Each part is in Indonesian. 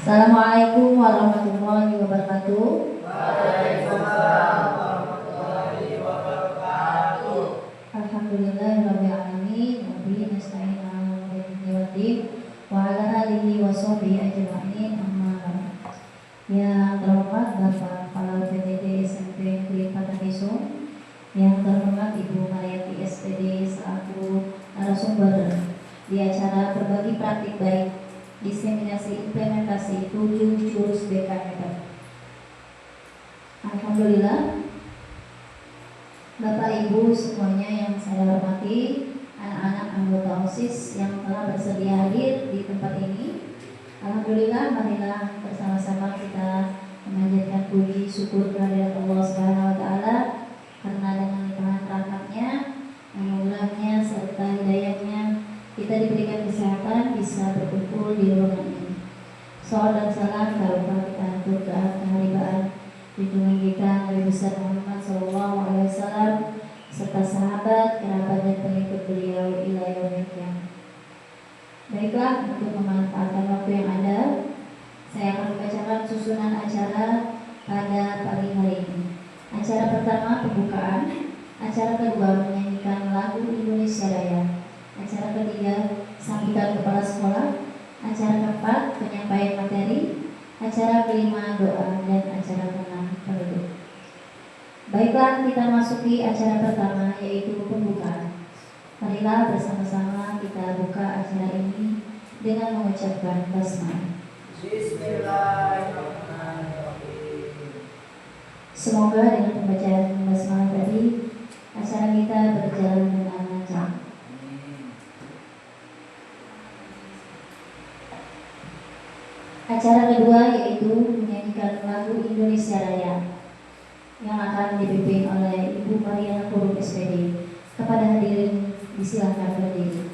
Assalamualaikum warahmatullahi wabarakatuh. Waalaikumsalam warahmatullahi wabarakatuh. Alhamdulillahirabbil alamin wa bihi nasta'in 'ala umuri waddin wa 'ala alihi wa sahbihi ajma'in amma ba'd. Yang terhormat Bapak Kepala PTD SMP Negeri Patakeso, yang terhormat Ibu Mariati SPD selaku narasumber di acara berbagi praktik baik diseminasi implementasi 7 jurus BKMP. Alhamdulillah, Bapak Ibu semuanya yang saya hormati, anak-anak anggota OSIS yang telah bersedia hadir di tempat ini. Alhamdulillah, marilah bersama-sama kita memanjatkan puji syukur kehadirat Allah Subhanahu wa taala karena dengan limpahan rahmat-Nya, anugerah-Nya serta hidayah-Nya kita diberikan kesehatan bisa berkumpul di ruangan ini. Salawat dan salam barokah kita aturkan keharibaan junjungan kita Nabi besar Muhammad SAW serta sahabat, kerabat dan pengikut beliau ila yaumil qiyamah. Baiklah, untuk memanfaatkan waktu yang ada, saya akan membacakan susunan acara pada pagi hari ini. Acara pertama pembukaan, acara kedua menyanyikan lagu Indonesia Raya, acara ketiga sambutan kepala sekolah, acara keempat penyampaian materi, acara kelima doa, dan acara keenam penutup. Baiklah, kita masuki acara pertama, yaitu pembukaan. Marilah bersama-sama kita buka acara ini dengan mengucapkan basmalah. Bismillahirrahmanirrahim. Semoga dengan pembacaan basmalah tadi acara kita berjalan dengan lancar. Acara kedua yaitu menyanyikan lagu Indonesia Raya yang akan dipimpin oleh Ibu Mariana Purun SPD. Kepada hadirin disilakan berdiri.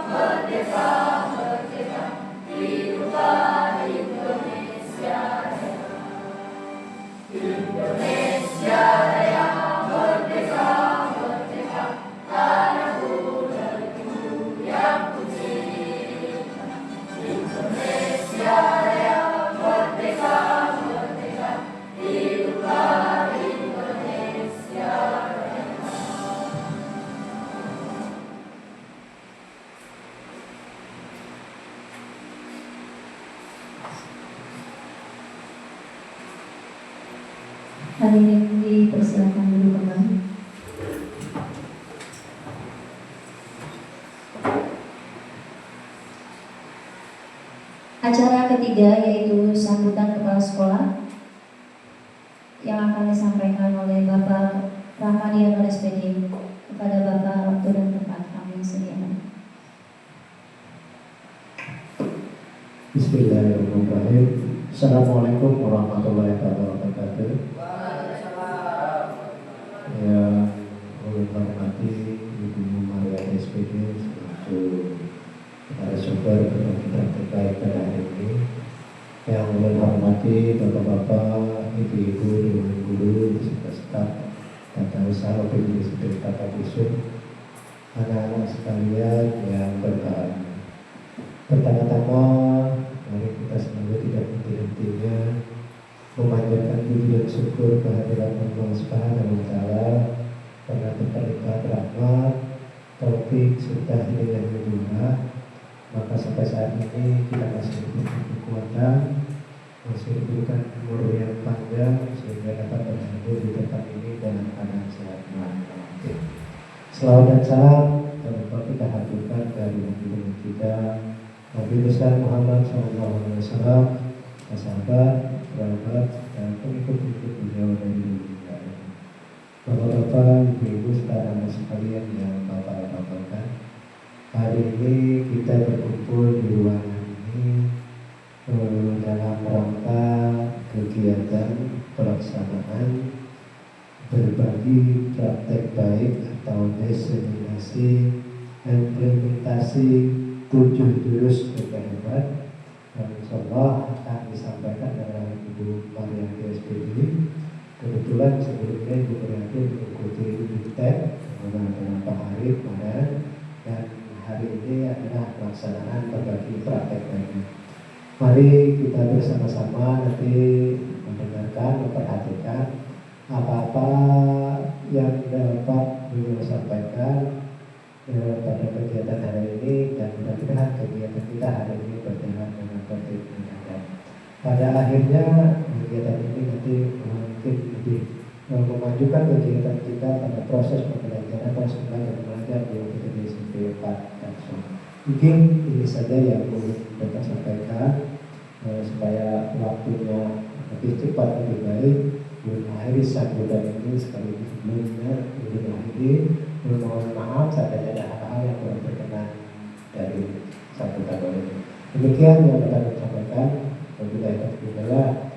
Merdeka, merdeka, hidup Hadirin dipersilakan duduk kembali. Acara ketiga yaitu sambutan kepala sekolah yang akan disampaikan oleh Bapak Rahmadianur SPD. Kepada Bapak, waktu dan tempat kami sediakan. Bismillahirrahmanirrahim. Assalamualaikum warahmatullahi wabarakatuh. Yang ulun hormati Ibu Maria SPD selaku narasumber kita terkait pada hari ini. Yang ulun hormati Bapak-bapak, Ibu-ibu, Dewan Guru, beserta staf tata usaha organisasi Tata Bisu, anak-anak sekalian yang berbahagia. Pertama-tama, mari kita semoga tidak henti-hentinya memanjatkan puji dan syukur kehadiran Allah Subhanahu wa Ta'ala karena berlimpah rahmat, taufik serta hidayah yang murah. Maka sampai saat ini kita masih diberikan kekuatan, masih diberikan umur yang panjang sehingga dapat berhadir di tempat ini dalam keadaan sehat walafiat. Selawat dan salam dapat kita haturkan dari Nabi kita Nabi besar Muhammad SAW, sahabat, kerabat, dan pengikut-pengikut beliau dari dunia. Bapak-bapak, ibu-ibu, saudara sekalian yang Bapak banggakan, hari ini kita berkumpul di ruangan ini dalam rangka kegiatan pelaksanaan berbagi praktek baik atau diseminasi implementasi 7 jurus kehidupan yang insyaallah akan disampaikan oleh Ibu Maria SPD. Kebetulan sebelumnya Ibu Maria mengikuti BITEK beberapa hari kemarin, dan hari ini adalah pelaksanaan berbagi praktek baik. Mari kita bersama-sama nanti mendengarkan, memperhatikan apa-apa yang dapat beliau sampaikan pada kegiatan hari ini, dan mudah-mudahan kegiatan kita hari ini berjalan dengan tertib dan adab. Pada akhirnya kegiatan ini nanti mungkin lebih memajukan kegiatan kita pada proses pembelajaran, proses belajar di UPTD SMP 4 Jaksel. Mungkin ini saja yang dapat sampaikan supaya waktunya lebih cepat lebih baik. Mengakhiri sambutan ini sekaligus sebelumnya mohon maaf saatnya ada hal-hal yang kurang berkenan dari sambutan ini. Demikian yang dapat saya sampaikan.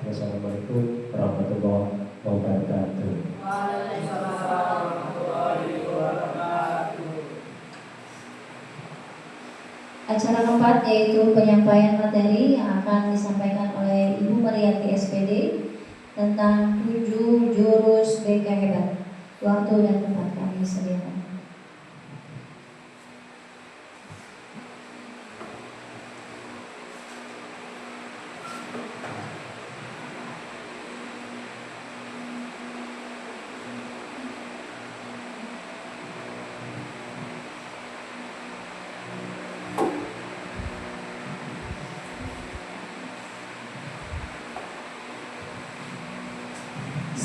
Wassalamualaikum warahmatullahi wabarakatuh. Waalaikumsalam warahmatullahi wabarakatuh. Acara keempat yaitu penyampaian materi yang akan disampaikan oleh Ibu Mariati SPD tentang 7 jurus BK hebat. Waktu dan tempat kami sediakan.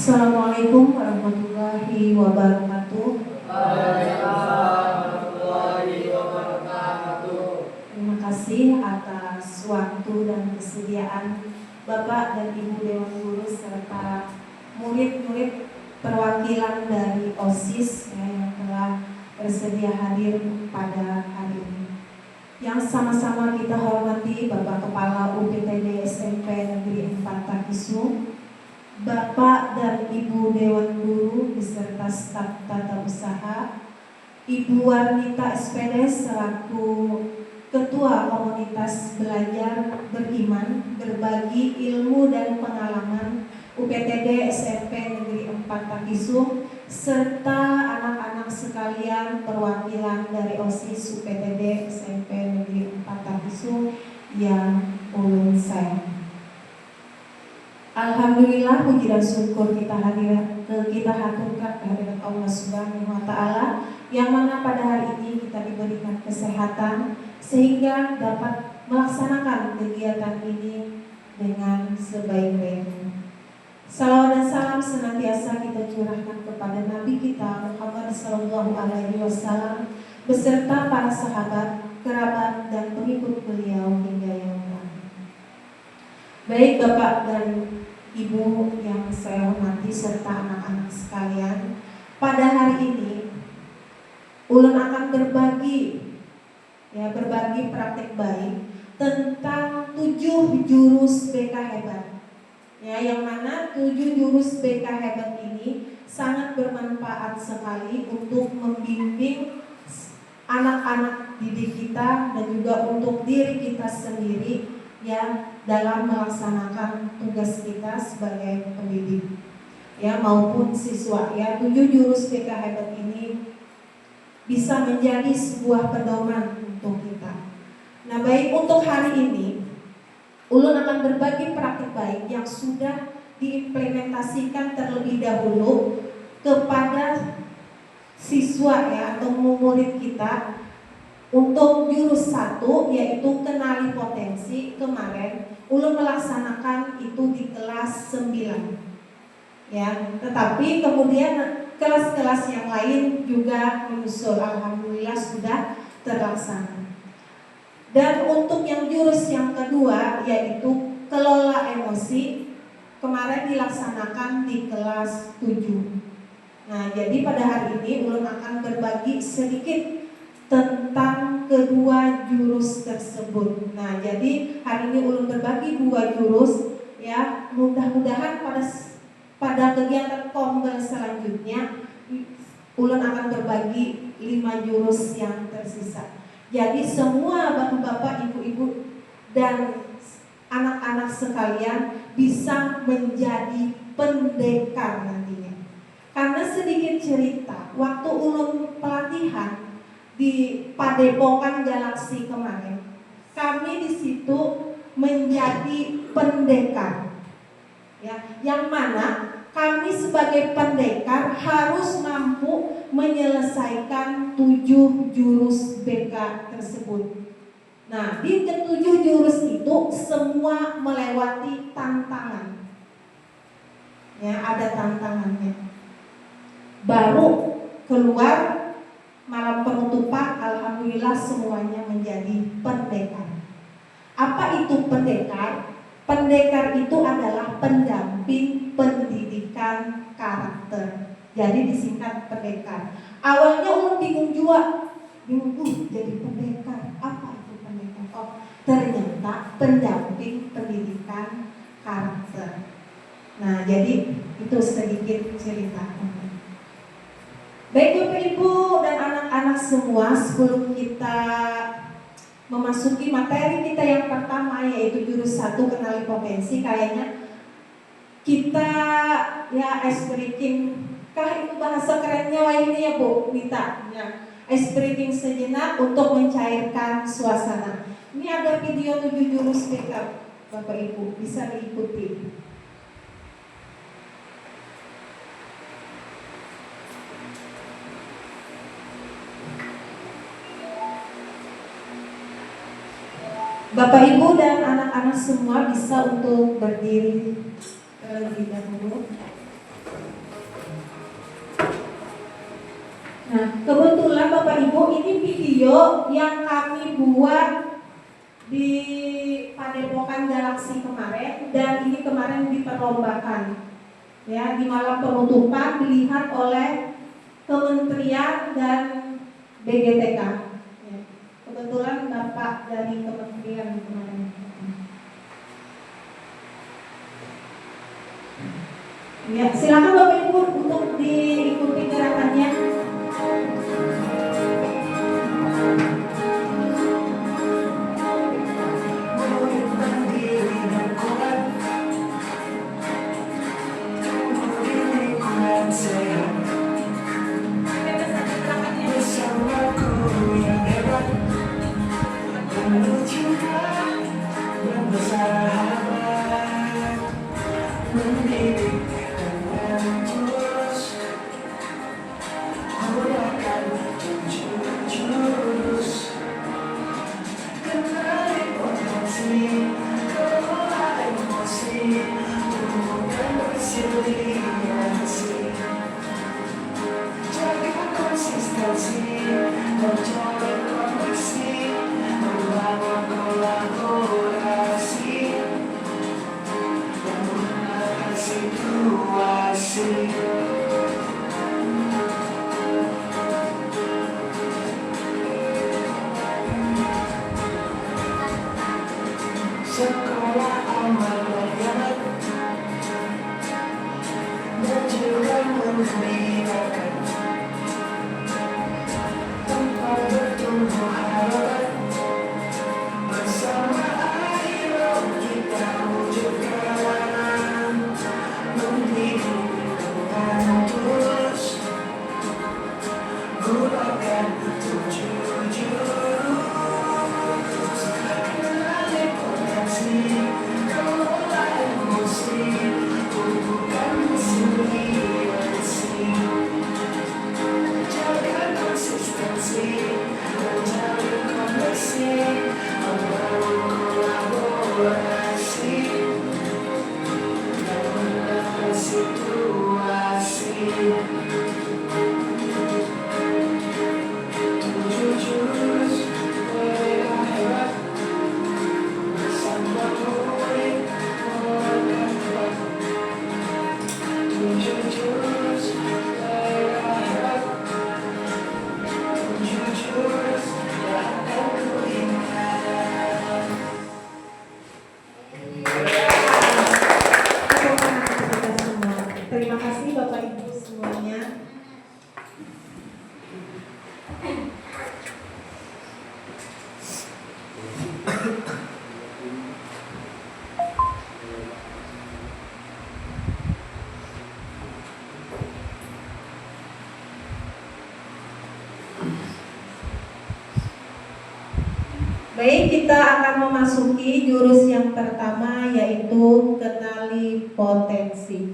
Assalamualaikum warahmatullahi wabarakatuh. Waalaikumsalam warahmatullahi wabarakatuh. Terima kasih atas waktu dan kesediaan Bapak dan Ibu Dewan Guru serta murid-murid perwakilan dari OSIS yang telah bersedia hadir pada hari ini. Yang sama-sama kita hormati Bapak Kepala UPTD SMP Negeri 4 Takisu, Bapak dan Ibu Dewan Guru beserta staf tata usaha, Ibu Warnita SPD selaku Ketua Komunitas Belajar Beriman Berbagi Ilmu dan Pengalaman UPTD SMP Negeri 4 Takisu, serta anak-anak sekalian perwakilan dari OSIS UPTD SMP Negeri 4 Takisu yang ulun sayang. Alhamdulillah, puji dan syukur kita haturkan kehadirat Allah Subhanahu wa Ta'ala, yang mana pada hari ini kita diberikan kesehatan sehingga dapat melaksanakan kegiatan ini dengan sebaik-baiknya. Salawat dan salam senantiasa kita curahkan kepada Nabi kita Muhammad SAW beserta para sahabat, kerabat, dan pengikut beliau hingga yaumul akhir. Baik Bapak dan Ibu yang saya hormati serta anak-anak sekalian, pada hari ini ulun akan berbagi praktek baik tentang 7 jurus BK hebat. Ya, yang mana 7 jurus BK hebat ini sangat bermanfaat sekali untuk membimbing anak-anak didik kita dan juga untuk diri kita sendiri ya dalam melaksanakan tugas kita sebagai pendidik ya maupun siswa ya. 7 jurus BK hebat ini bisa menjadi sebuah pedoman untuk kita. Nah, baik untuk hari ini ulun akan berbagi praktik baik yang sudah diimplementasikan terlebih dahulu kepada siswa ya atau murid kita. Untuk jurus 1 yaitu kenali potensi, kemarin ulun melaksanakan itu di kelas 9 ya, tetapi kemudian kelas-kelas yang lain juga menyusul, alhamdulillah sudah terlaksana. Dan untuk yang jurus yang kedua yaitu kelola emosi, kemarin dilaksanakan di kelas 7. Nah, jadi pada hari ini ulun akan berbagi sedikit tentang kedua jurus tersebut. Nah, jadi hari ini ulun berbagi 2 jurus ya. Mudah-mudahan pada kegiatan kombel selanjutnya ulun akan berbagi 5 jurus yang tersisa. Jadi semua bapak-bapak, ibu-ibu dan anak-anak sekalian bisa menjadi pendekar nantinya. Karena sedikit cerita, waktu ulun pelatihan di Padepokan Galaksi kemarin, kami di situ menjadi pendekar. Ya, yang mana kami sebagai pendekar harus mampu menyelesaikan 7 jurus BK tersebut. Nah, di ke-7 jurus itu semua melewati tantangan. Ya, ada tantangannya. Baru keluar malam penutupan, alhamdulillah semuanya menjadi pendekar. Apa itu pendekar? Pendekar itu adalah pendamping pendidikan karakter. Jadi disingkat pendekar. Awalnya ulun bingung juga, jadi pendekar. Apa itu pendekar? Oh, ternyata pendamping pendidikan karakter. Nah, jadi itu sedikit cerita. Baik Bapak Ibu dan anak-anak semua, sebelum kita memasuki materi kita yang pertama yaitu jurus 1 kenali potensi, kayaknya kita ya ice breaking, kah itu bahasa kerennya ini ya Bu Nita ya, ice breaking sejenak untuk mencairkan suasana. Ini ada video 7 jurus BK Bapak Ibu, bisa diikuti. Bapak Ibu dan anak-anak semua bisa untuk berdiri terlebih dahulu. Nah, kebetulan Bapak Ibu ini video yang kami buat di Padepokan Galaksi kemarin, dan ini kemarin diperlombakan. Ya, di malam penutupan dilihat oleh Kementerian dan BGTK. Kebetulan Bapak dari Kementerian kemarin. Ya, silakan Bapak Ibu untuk diikuti gerakannya. Sekolah amat banyak dan juga membinakan tempat bertumbuh harapan bersama air laut kita wujudkan mendidik dengan tulus gunakan tujuh jurus kenali potensi kelola emosi tumbuhkan resiliensi jaga konsistensi menjalin koneksi membangun kolaborasi dan menangani situasi tujuh jurus mereka hebat bersama murid melangkah hebat tujuh jurus mereka hebat tujuh jurus yang akan ku ingat. Tepuk tangan untuk kita semua. Terima kasih Bapak Ibu semuanya. Baik, kita akan memasuki jurus yang pertama, yaitu kenali potensi.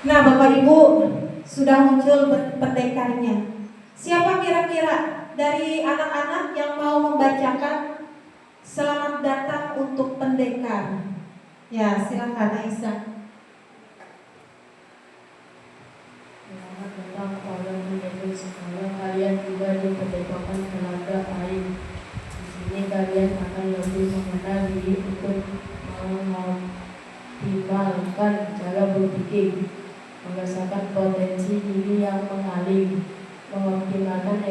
Nah, Bapak Ibu, sudah muncul pendekarnya. Siapa kira-kira dari anak-anak yang mau membacakan selamat datang untuk pendekar? Ya, silakan Aisyah. Selamat datang pada pendekar sekolah. Kalian juga diperdebatkan tenaga air. Di sini kalian akan lebih mengenal diri untuk mengoptimalkan cara berpikir, merasakan potensi diri yang mengalir, mengoptimalkan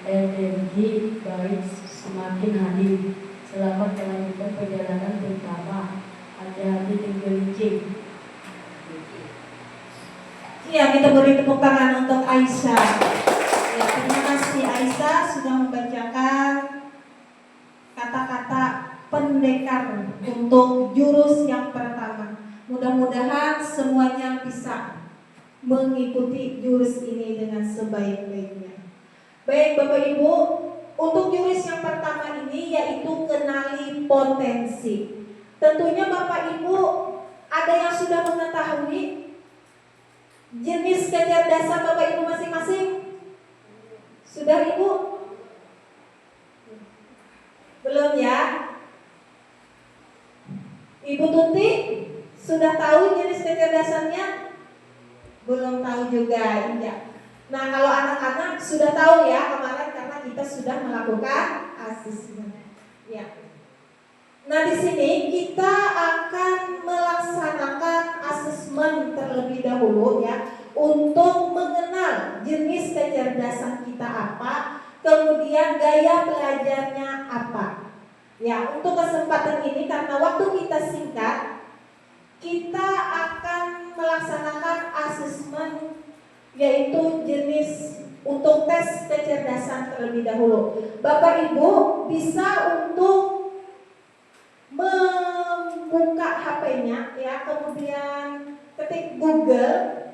energi baik semakin hadir. Selamat melanjutkan perjalanan bersama. Hati-hati tergelincir. Iya, kita beri tepuk tangan untuk Aisyah. Ya, terima kasih Aisyah sudah membacakan kata-kata pendekar untuk jurus yang pertama. Mudah-mudahan semuanya bisa mengikuti jurus ini dengan sebaik-baiknya. Baik Bapak Ibu, untuk jurus yang pertama ini yaitu kenali potensi. Tentunya Bapak Ibu ada yang sudah mengetahui jenis kecerdasan Bapak Ibu masing-masing? Sudah Ibu? Belum ya? Ibu Tuti sudah tahu jenis kecerdasannya? Belum tahu juga, ya. Nah, kalau anak-anak sudah tahu ya kemarin karena kita sudah melakukan asesmen. Ya. Nah, di sini kita akan melaksanakan asesmen terlebih dahulu ya untuk mengenal jenis kecerdasan kita apa, kemudian gaya belajarnya apa. Ya, untuk kesempatan ini karena waktu kita singkat, kita akan melaksanakan asesmen yaitu jenis untuk tes kecerdasan terlebih dahulu. Bapak Ibu bisa untuk membuka HP-nya ya, kemudian ketik Google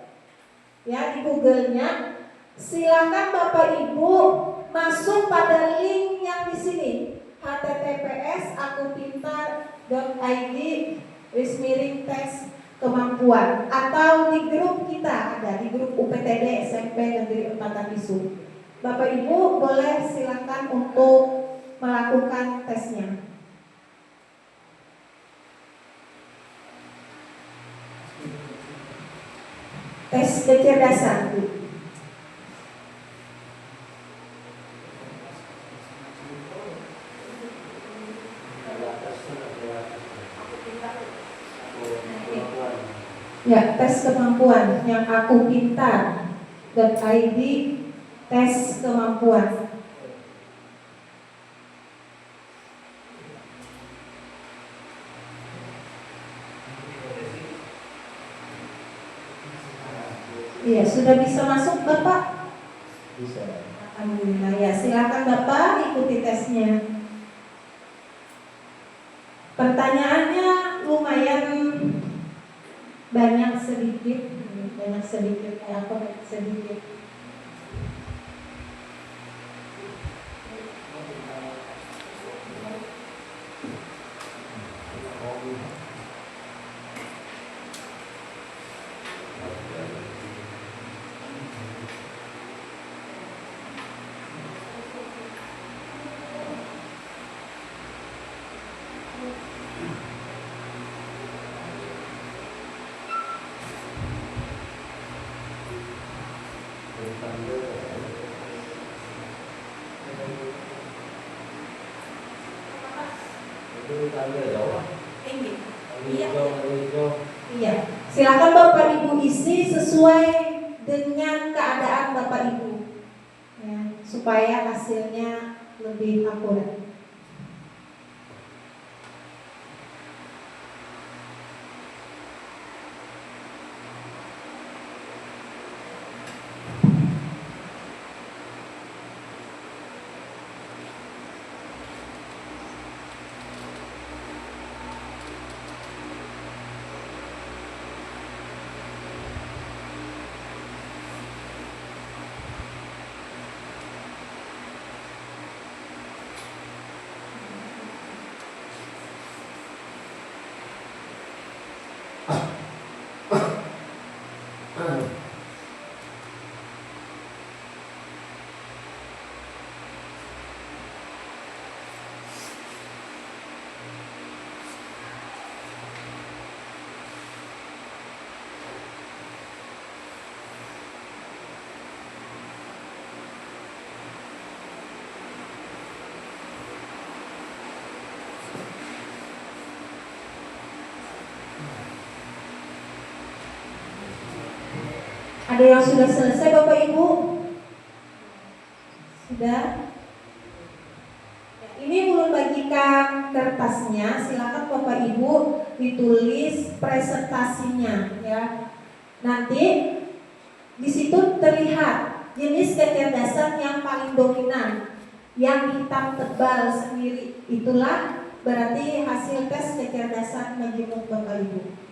ya, di Google-nya silakan Bapak Ibu masuk pada link yang di sini https://akupintar.id/tes kemampuan, atau di grup kita ada di grup UPTD SMP Negeri 4 Tapisu. Bapak Ibu boleh silakan untuk melakukan tesnya. tes kecerdasan, Bu. Ya, tes kemampuan yang aku pintar.id, tes kemampuan. Iya, sudah bisa masuk Bapak? Bisa. Alhamdulillah ya, silakan Bapak ikuti tesnya. Pertanyaannya lumayan banyak sedikit kayak apa sedikit. Iya, silakan Bapak Ibu isi sesuai dengan keadaan Bapak Ibu, ya, supaya hasilnya lebih akurat. Ada yang sudah selesai Bapak Ibu? Sudah? Ya, ini ulun bagikan kertasnya, silakan Bapak Ibu ditulis presentasinya ya. Nanti di situ terlihat jenis kecerdasan yang paling dominan, yang hitam tebal sendiri. Itulah berarti hasil tes kecerdasan majemuk Bapak Ibu.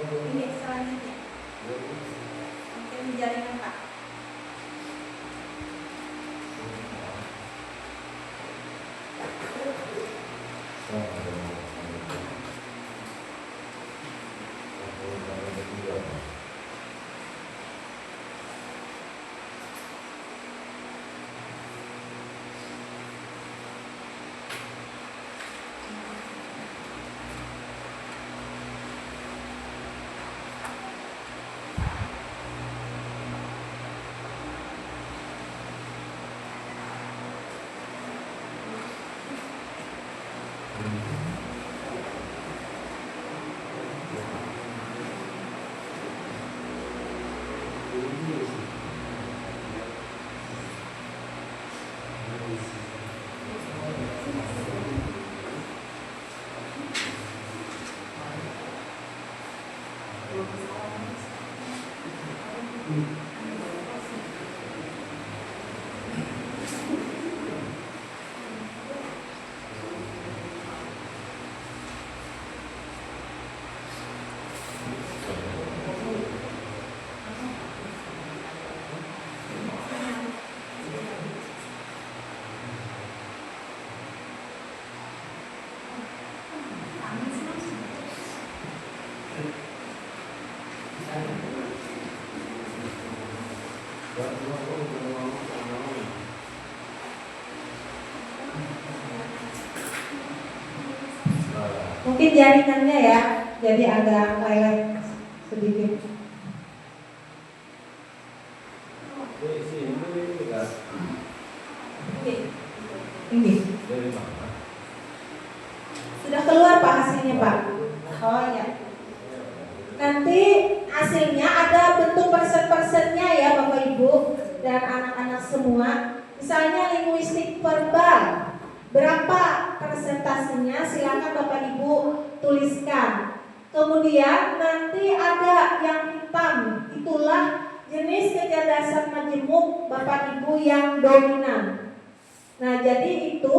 Ini selanjutnya. Mungkin jaringan Pak. Mungkin jaringannya ya, jadi agak lelet sedikit. Ini sudah keluar Pak hasilnya Pak. Oh iya. Nanti hasilnya ada bentuk persen-persennya ya Bapak Ibu dan anak-anak semua. Misalnya linguistik verbal, berapa persentasenya silakan Bapak Ibu tuliskan. Kemudian nanti ada yang hitam, itulah jenis kecerdasan majemuk Bapak Ibu yang dominan. Nah, jadi itu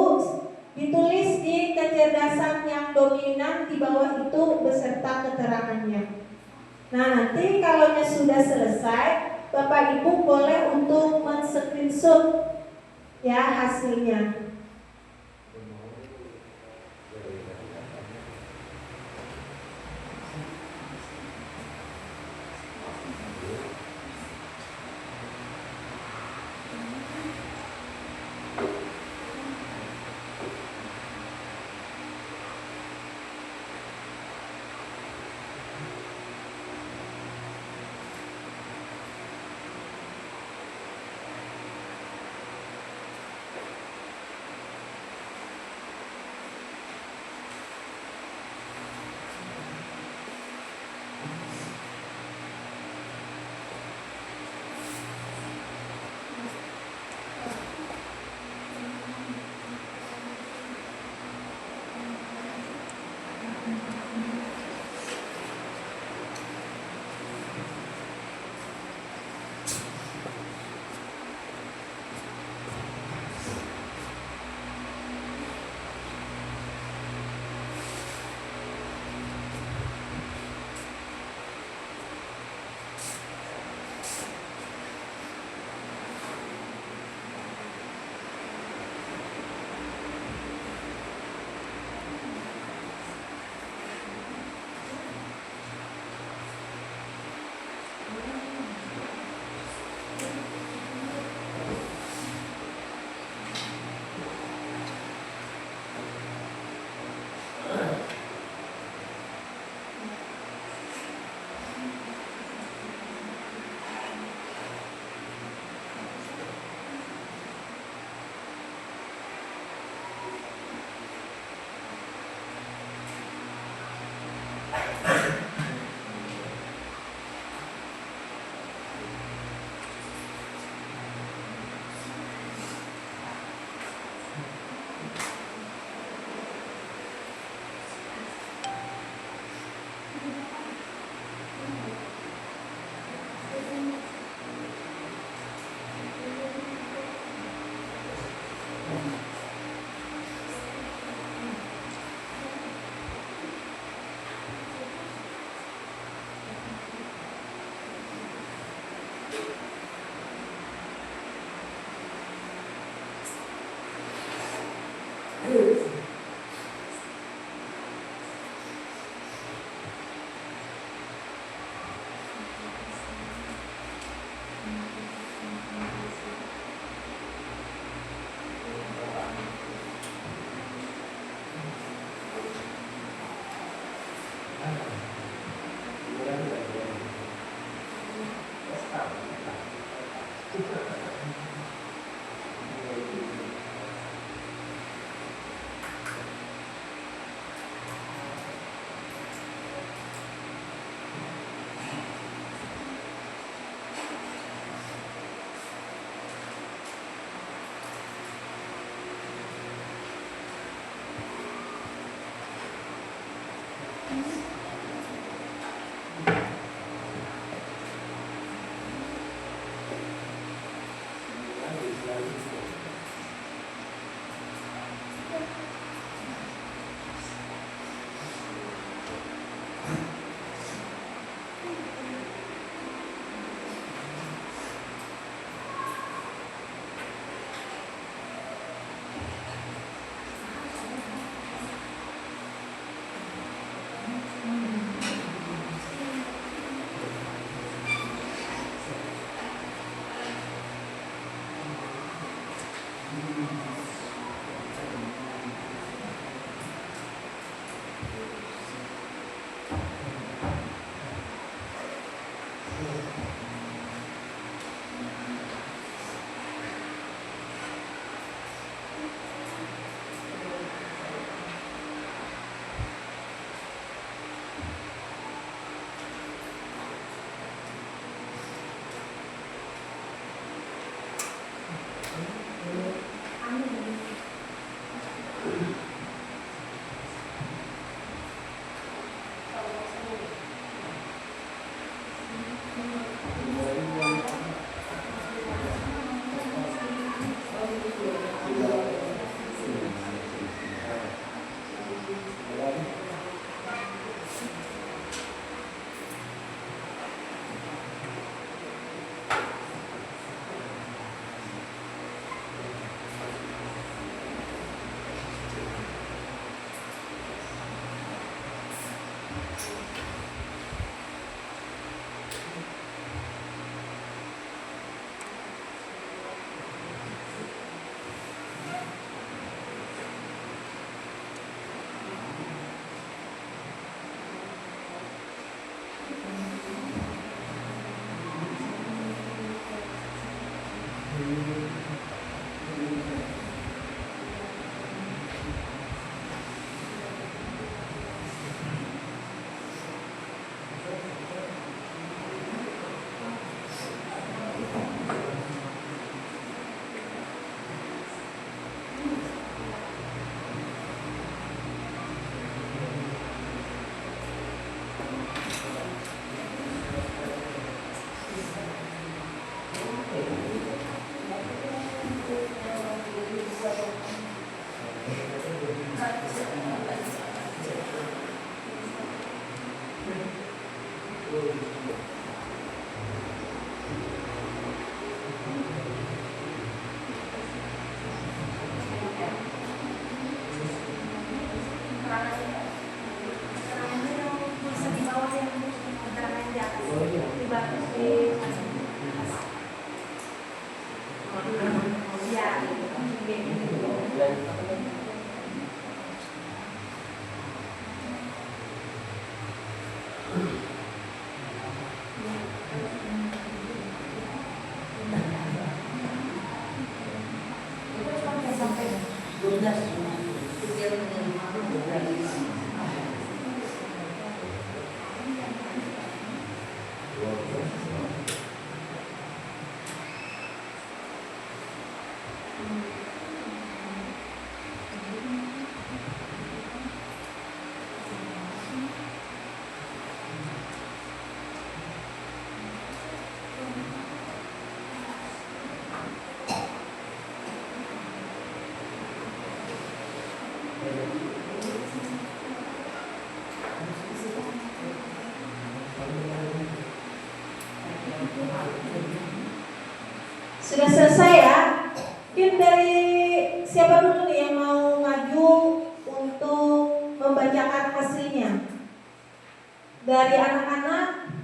ditulis di kecerdasan yang dominan di bawah itu beserta keterangannya. Nah, nanti kalau sudah selesai, Bapak Ibu boleh untuk men-screenshot ya hasilnya. Sudah selesai ya? Mungkin dari siapa dulu nih yang mau maju untuk membacakan hasilnya? Dari anak-anak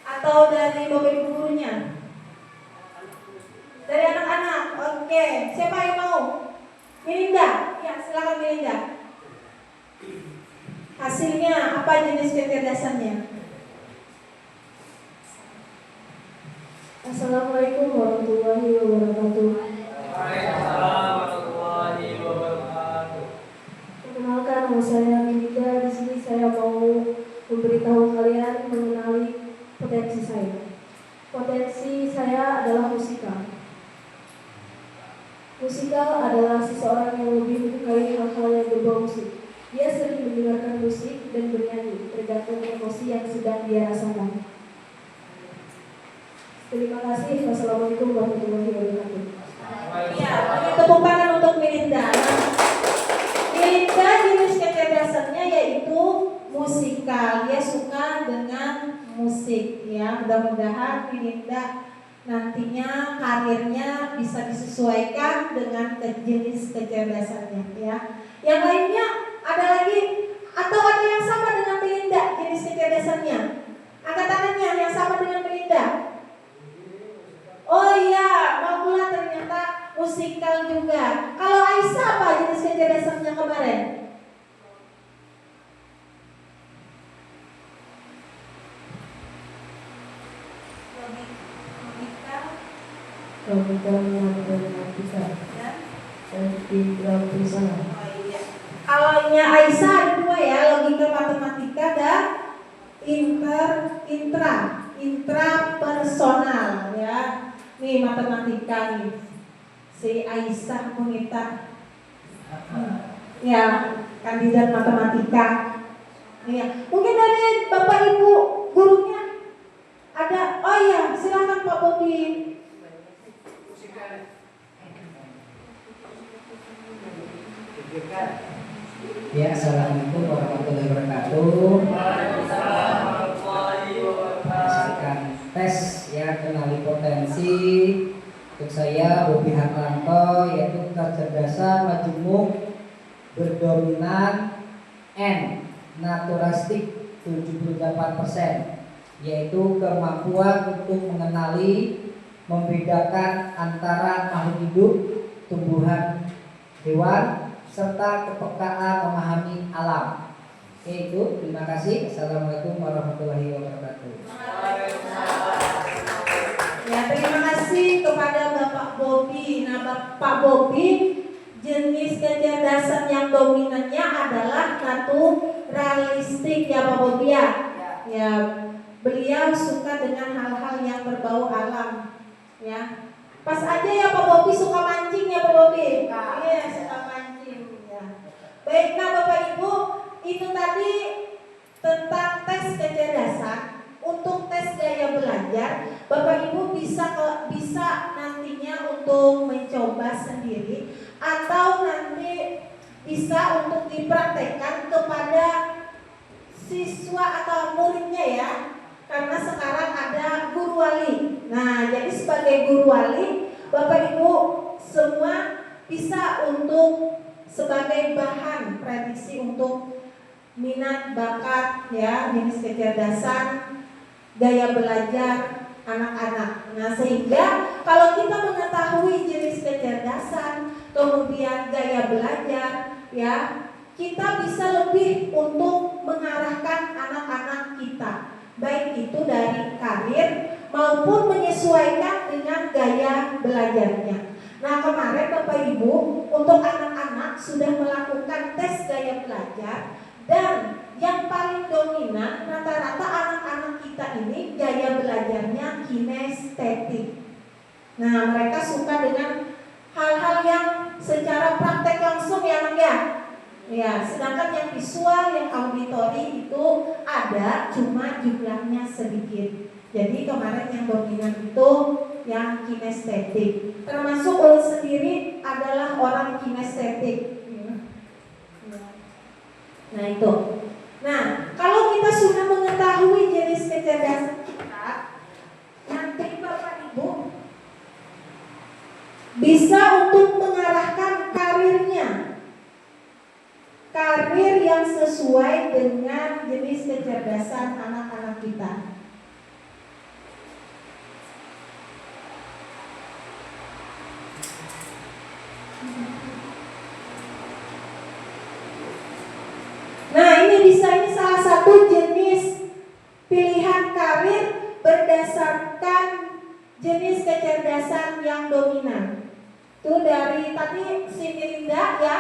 atau dari bapak ibu gurunya? Dari anak-anak, oke. Siapa yang mau? Melinda, ya silakan Melinda. Hasilnya apa jenis kecerdasannya? Assalamualaikum warahmatullahi wabarakatuh. Waalaikumsalam warahmatullahi wabarakatuh. Perkenalkan, nama saya Melinda. Di sini saya mau memberitahu kalian mengenai potensi saya. Potensi saya adalah musikal. Musikal adalah seseorang yang lebih menyukai hal-hal yang berbau musik. Dia sering mendengarkan musik dan bernyanyi, tergantung emosi yang sedang dia rasakan. Terima kasih. Wassalamualaikum warahmatullahi wabarakatuh. Ya, beri tepuk tangan untuk Melinda. Melinda jenis kecerdasannya yaitu musikal. Dia suka dengan musik ya. Mudah-mudahan Melinda nantinya karirnya bisa disesuaikan dengan jenis kecerdasannya ya. Yang lainnya ada lagi atau ada yang sama dengan Melinda jenis kecerdasannya? Angkat tangannya yang sama dengan Melinda. Oh iya, Maula ternyata musikal juga. Kalau Aisyah apa jenis kecerdasannya kemarin? Logika matematika dan tulisan. Oh iya. Kalau Aisyah ada dua ya, logika matematika dan intrapersonal ya. Nih matematika nih. Si Aisyah Munita. Ya, kandidat matematika. Iya. Mungkin dari Bapak Ibu gurunya ada. Oh iya, silakan Pak Bobi. Ya, assalamualaikum warahmatullahi wabarakatuh. Waalaikumsalam warahmatullahi wabarakatuh. Hasilkan tes ya, kenali potensi. Untuk saya Bobi Hartanto, yaitu kecerdasan majemuk berdominan N, naturalistik 78%, yaitu kemampuan untuk mengenali, membedakan antara makhluk hidup, tumbuhan, hewan, serta kepekaan memahami alam. Oke, itu terima kasih. Assalamualaikum warahmatullahi wabarakatuh. Ya, terima kasih. Bapak Bobi. Nah, Bapak Bobi jenis kecerdasan yang dominannya adalah naturalistik ya Pak Bobi ya. Ya, beliau suka dengan hal-hal yang berbau alam ya. Pas aja ya Pak Bobi suka mancing ya Pak Bobi. Iya, suka mancing ya. Baik, nah Bapak Ibu, itu tadi tentang tes kecerdasan. Untuk tes gaya belajar, Bapak Ibu bisa nantinya untuk mencoba sendiri atau nanti bisa untuk dipraktekkan kepada siswa atau muridnya ya. Karena sekarang ada guru wali. Nah, jadi sebagai guru wali, Bapak Ibu semua bisa untuk sebagai bahan prediksi untuk minat bakat ya, jenis kecerdasan, gaya belajar anak-anak. Nah, sehingga kalau kita mengetahui jenis kecerdasan, kemudian gaya belajar ya, kita bisa lebih untuk mengarahkan anak-anak kita, baik itu dari karir maupun menyesuaikan dengan gaya belajarnya. Nah, kemarin Bapak Ibu untuk anak-anak sudah melakukan tes gaya belajar, dan yang paling dominan rata-rata anak-anak kita ini gaya belajarnya kinestetik. Nah, mereka suka dengan hal-hal yang secara praktek langsung ya anak ya. Ya, sedangkan yang visual, yang auditori itu ada, cuma jumlahnya sedikit. Jadi kemarin yang dominan itu yang kinestetik. Termasuk Ulun sendiri adalah orang kinestetik. Nah itu. Nah, kalau kita sudah mengetahui jenis kecerdasan kita, nanti Bapak Ibu bisa untuk mengarahkan karirnya, karir yang sesuai dengan jenis kecerdasan anak-anak kita. Nah, ini salah satu jenis pilihan karir berdasarkan jenis kecerdasan yang dominan. Itu dari tadi si Melinda ya.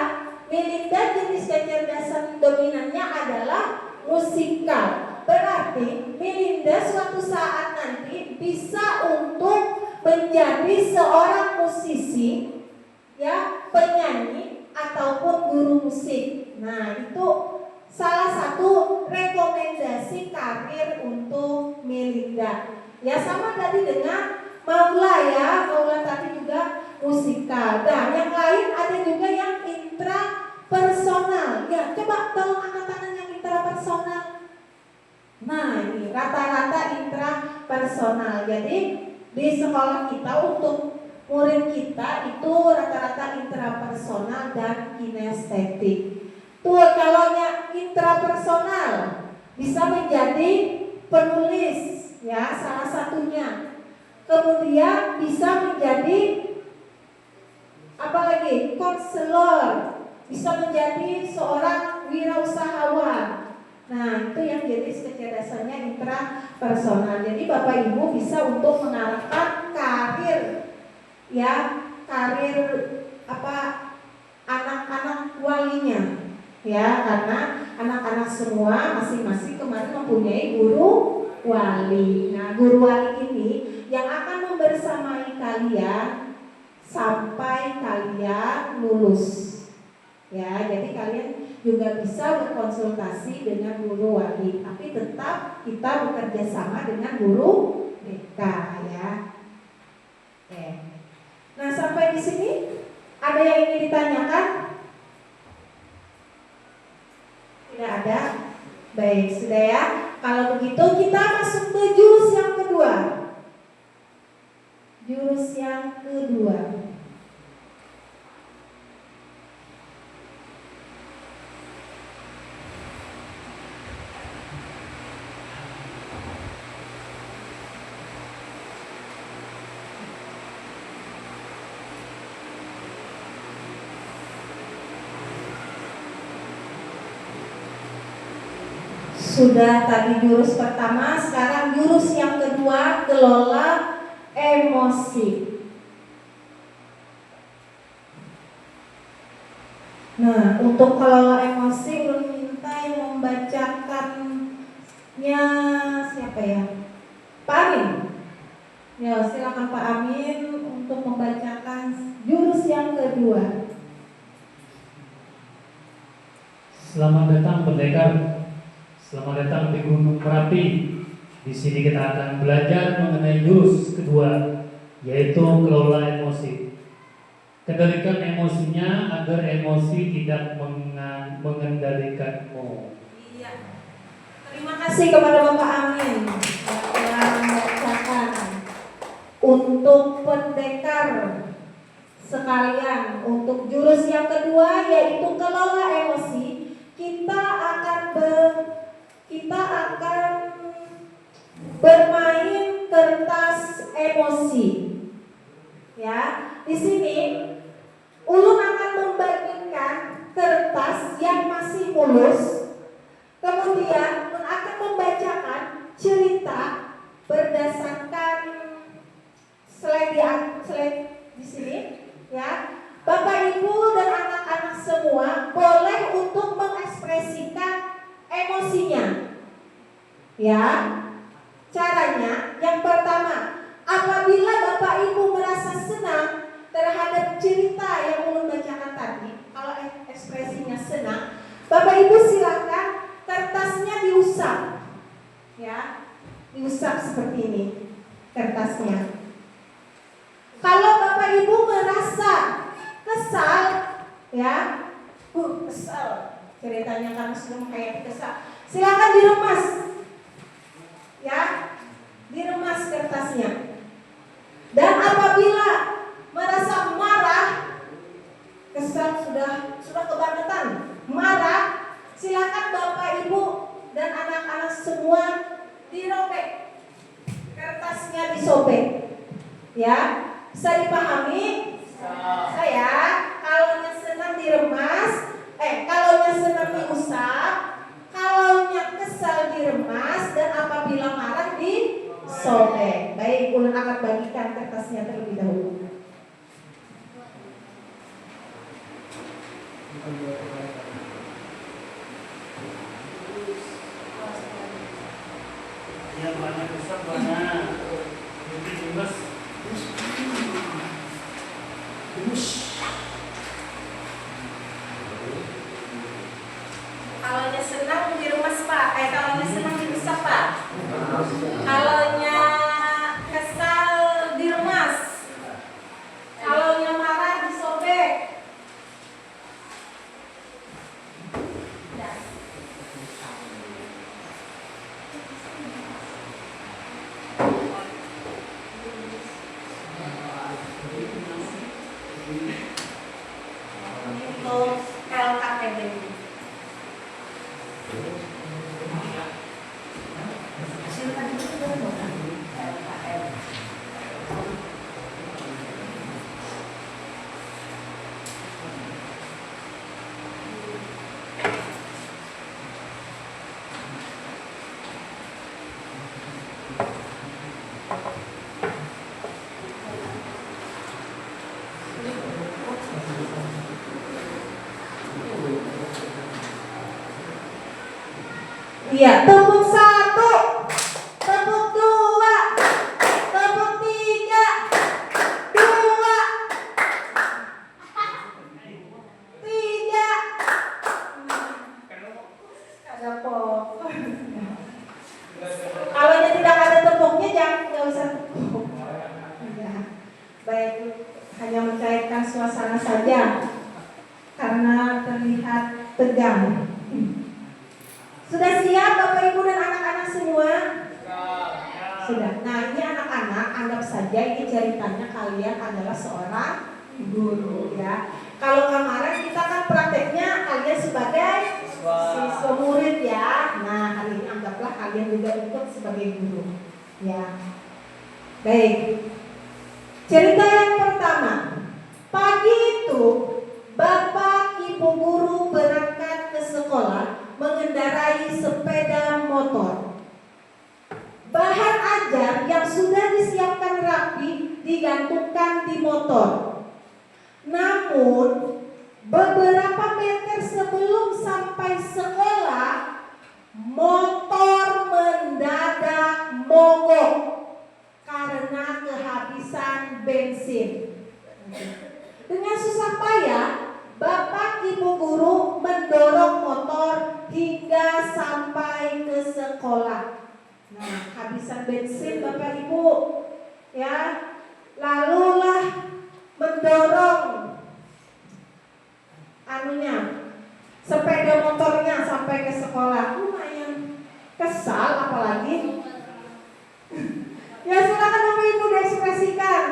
Melinda jenis kecerdasan dominannya adalah musikal. Berarti Melinda suatu saat nanti bisa untuk menjadi seorang musisi ya, penyanyi ataupun guru musik. Nah, itu salah satu rekomendasi karir untuk Melinda. Ya, sama tadi dengan Maula ya. Maula tadi juga musikal. Nah, yang lain ada juga yang intrapersonal. Ya, coba tolong angkat tangan yang intrapersonal. Nah, ini rata-rata intrapersonal. Jadi di sekolah kita untuk murid kita itu rata-rata intrapersonal dan kinestetik. Tuh, kalau yang intrapersonal bisa menjadi penulis ya, salah satunya. Kemudian bisa menjadi apa lagi? Konselor, bisa menjadi seorang wirausahawan. Nah, itu yang jenis kecerdasannya intrapersonal. Jadi Bapak Ibu bisa untuk mengarahkan karir ya, karir apa anak-anak walinya. Ya, karena anak-anak semua masing-masing kemarin mempunyai guru wali. Nah, guru wali ini yang akan membersamai kalian sampai kalian lulus. Ya, jadi kalian juga bisa berkonsultasi dengan guru wali, tapi tetap kita bekerja sama dengan guru BK ya. Oke. Nah, sampai di sini ada yang ingin ditanyakan? Tidak ada? Baik, sudah ya. Kalau begitu kita masuk ke jurus yang kedua. Jurus yang kedua. Sudah tadi jurus pertama, sekarang jurus yang kedua, kelola emosi. Nah, untuk kelola emosi, ulun minta yang membacakannya siapa ya? Pak Amin. Ya, silakan Pak Amin untuk membacakan jurus yang kedua. Selamat datang pendekar. Selamat datang di Gunung Merapi. Di sini kita akan belajar mengenai jurus kedua, yaitu kelola emosi. Kendalikan emosinya agar emosi tidak mengendalikanmu. Iya. Terima kasih kepada Bapak Amin yang telah membacakan. Untuk pendekar sekalian, untuk jurus yang kedua yaitu kelola emosi, kita akan bermain kertas emosi. Ya, di sini ulun akan membagikan kertas yang masih mulus. Kemudian ulun akan membacakan cerita berdasarkan slide di sini, ya. Bapak Ibu dan anak-anak semua boleh untuk mengekspresikan emosinya. Ya. Caranya yang pertama, apabila Bapak Ibu merasa senang terhadap cerita yang ulun bacakan tadi, kalau ekspresinya senang, Bapak Ibu silakan kertasnya diusap. Ya. Diusap seperti ini kertasnya. Kalau Bapak Ibu merasa kesal, ya, kesal ceritanya karena sudah menghayati kesal, silakan diremas, ya, diremas kertasnya. Dan apabila merasa marah, kesal sudah kebangetan, marah, silakan Bapak Ibu dan anak-anak semua dirobek, kertasnya disobek, ya. Bisa dipahami? Saya, kalaunya senang diremas, kalaunya senang diusap, kalaunya kesal diremas, dan apabila marah disobek. Baik, ulun akan bagikan kertasnya terlebih dahulu. Yang banyak besar banyak. Mungkin mas. Kalaunya senang diremas Pak, kalaunya senang diusap Pak. Kalaunya kesal diremas. Kalaunya marah disobek. Untuk LKPD. Iya, tepuk 1, tepuk 2, tepuk 3, 2, 3. Ada pop. Kalau tidak ada tepuknya nggak usah tepuk. Ya. Baik, hanya mencairkan suasana saja karena terlihat tegang. Sudah siap Bapak Ibu dan anak-anak semua? Sudah. Nah, ini anak-anak, anggap saja ini ceritanya kalian adalah seorang guru, ya. Kalau kemarin kita kan prakteknya kalian sebagai siswa murid, ya. Nah, hari ini anggaplah kalian juga ikut sebagai guru, ya. Baik. Cerita yang pertama. Pagi itu Bapak Ibu guru berangkat ke sekolah mengendarai sepeda motor. Bahan ajar yang sudah disiapkan rapi digantungkan di motor. Namun beberapa meter sebelum sampai sekolah, motor mendadak mogok karena kehabisan bensin. Dengan susah payah, Bapak Ibu guru mendorong motor hingga sampai ke sekolah. Nah, kehabisan bensin Bapak Ibu, ya. Lalulah mendorong sepeda motornya sampai ke sekolah. Lumayan kesal apalagi. Ya silakan Bapak Ibu diekspresikan.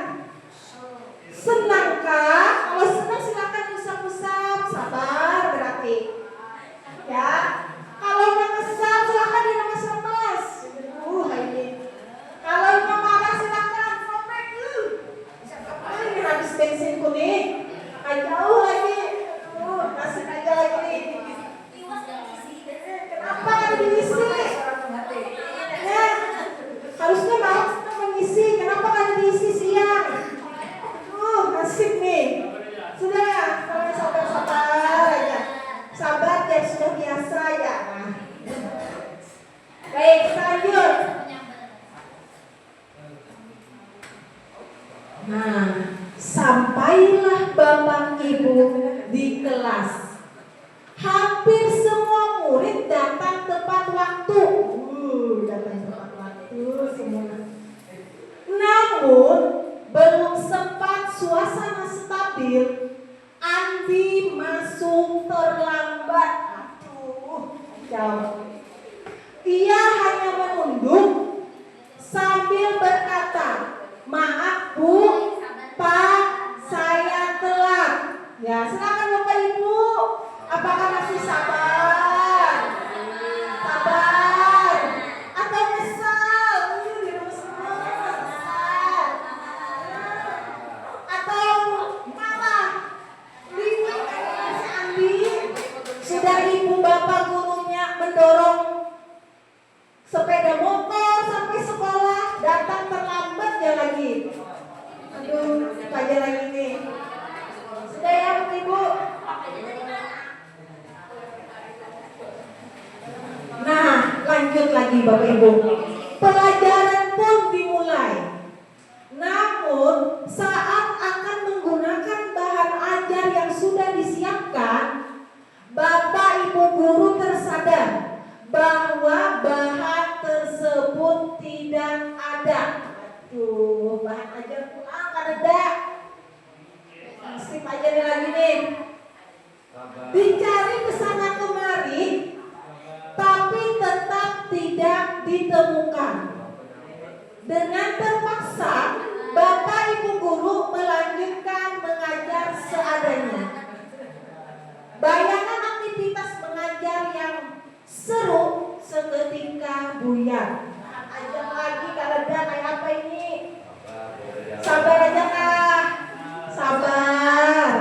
Senangkah? Kalau senang silakan usap-usap, sabar berarti. Ya. Kalau nggak kesal silakan diremes-remes. Ini. Kalau nggak marah silakan sobek. Ini habis bensinku nih. Jauh lagi. Masih aja lagi nih. Kenapa nggak diisi? Ya. Harusnya mau mengisi. Kenapa nggak diisi siang? Nasib nih. Sudah ya, kalau sabar aja. Sabar dan sudah biasa ya. Baik, lanjut. Nah, sampailah Bapak Ibu di kelas. Hampir semua murid datang tepat waktu. Datang tepat waktu semua. Namun belum sempat suasana stabil, Andi masuk terlambat. Jauh. Ia hanya menunduk sambil berkata, "Maaf Bu, Pak, saya telat." Ya, silakan Bapak Ibu. Apakah masih sabar? Sabar. Atau kesal? Atau marah? Liwat si Andi. Sudah Ibu Bapak gurunya mendorong sepeda motor sampai sekolah, datang terlambat ya lagi. Aduh, pelajar lagi nih. Sudah ya Ibu. Nah, lanjut lagi Bapak Ibu. Pelajaran pun dimulai. Namun, saat akan menggunakan bahan ajar yang sudah disiapkan, Bapak Ibu guru tersadar bahwa bahan tersebut tidak ada. Aduh, bahan ajar pulang kan ada. Skip aja nih lagi nih. Dicari kesana kemari, tapi tetap tidak ditemukan. Dengan terpaksa, Bapak Ibu guru melanjutkan mengajar seadanya. Bayangan aktivitas mengajar yang seru seketika buyar. Ajar lagi kalau ada kayak apa ini? Sabar aja kah? Sabar.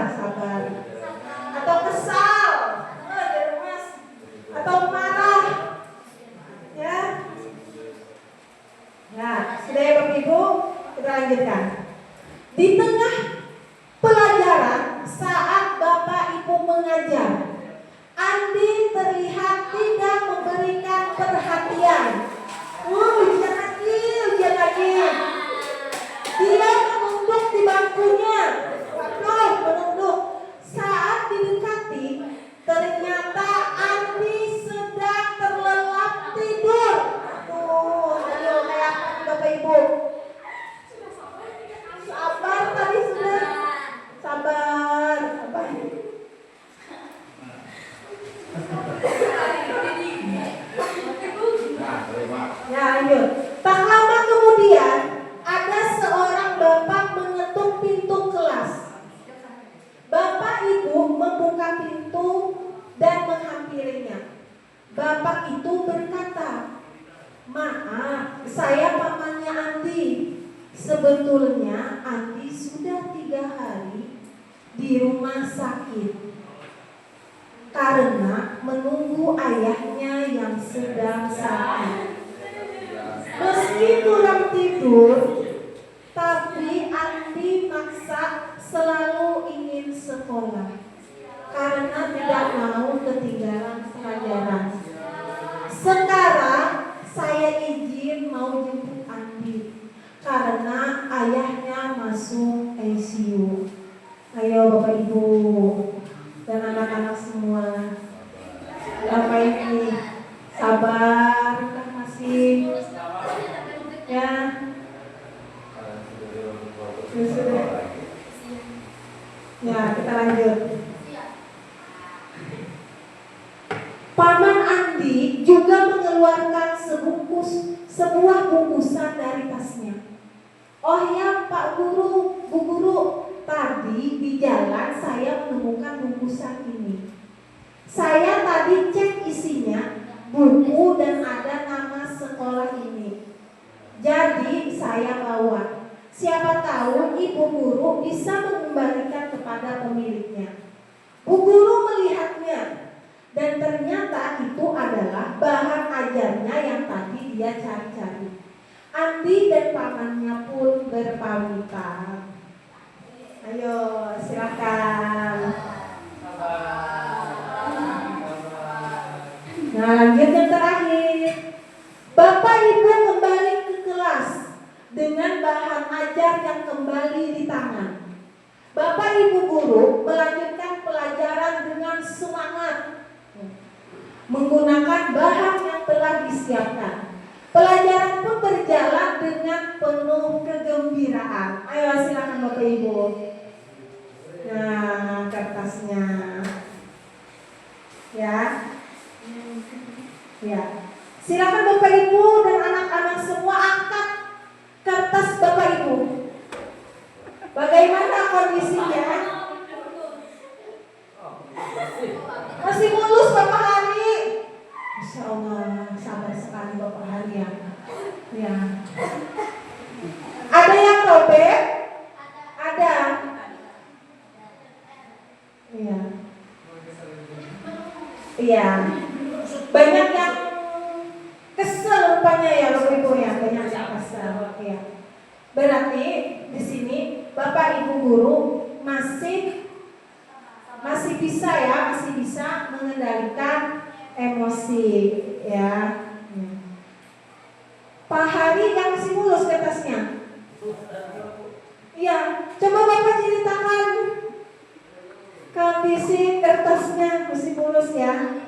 Atau kesal? Atau marah? Ya. Nah, sudah ya Bapak Ibu, kita lanjutkan. Di tengah pelajaran saat Bapak Ibu mengajar, Andi terlihat tidak memberikan perhatian. Ujian lagi. Dia menunduk di bangkunya. Menunduk. Saat didekati, ternyata Andi sedang terlelap tidur. Ayo kayak Bapak Ibu. Sabar tadi sudah. Sabar. Ya, lanjut. Tak lama kemudian ada seorang bapak mengetuk pintu kelas. Bapak Ibu membuka pintu dan menghampirinya. Bapak itu berkata, "Maaf, saya pamannya Andi. Sebetulnya Andi sudah 3 hari di rumah sakit karena menunggu ayahnya yang sedang sakit. Meski kurang tidur, tapi Andi maksa selalu ingin sekolah. karena tidak mau ketinggalan pelajaran. Sekarang saya izin mau jemput Andi karena ayahnya masuk ICU. Ayo Bapak Ibu dan anak-anak semua, Bapak ini sabar, kan masih ya. Sudah. Ya, kita lanjut. Paman Andi juga mengeluarkan sebuah bungkusan dari tasnya. Oh ya Pak Guru, Bu Guru, tadi di jalan saya menemukan bungkusan ini. Saya tadi cek isinya, buku dan ada nama sekolah ini. Jadi saya bawa. Siapa tahu Ibu Guru bisa mengembalikan kepada pemiliknya. Bu Guru melihatnya dan ternyata itu adalah bahan ajarnya yang tadi dia cari-cari. Andi dan pamannya pun berpamitan. Ayo silakan. Nah, lanjut yang terakhir. Bapak Ibu kembali ke kelas dengan bahan ajar yang kembali di tangan. Bapak Ibu guru melanjutkan pelajaran dengan semangat menggunakan bahan yang telah disiapkan. Pelajaran pun berjalan dengan penuh kegembiraan. Ayo silakan Bapak Ibu. Nah, kertasnya. Ya. Ya. Silakan Bapak Ibu dan anak-anak semua angkat kertas Bapak Ibu. Bagaimana kondisinya? Masih mulus Bapak Hari? Masya Allah, sabar sekali Bapak Hari ya. Ya. Ada yang robek? Ada. Iya. Iya. Banyak yang kesel rupanya ya Bapak Ibu ya, banyak yang kesel. Ya. Berarti di sini Bapak Ibu guru masih bisa ya, masih bisa mengendalikan emosi ya. Pak Hari yang masih mulus kertasnya. Iya, coba Bapak ceritakan kondisi kertasnya masih mulus ya.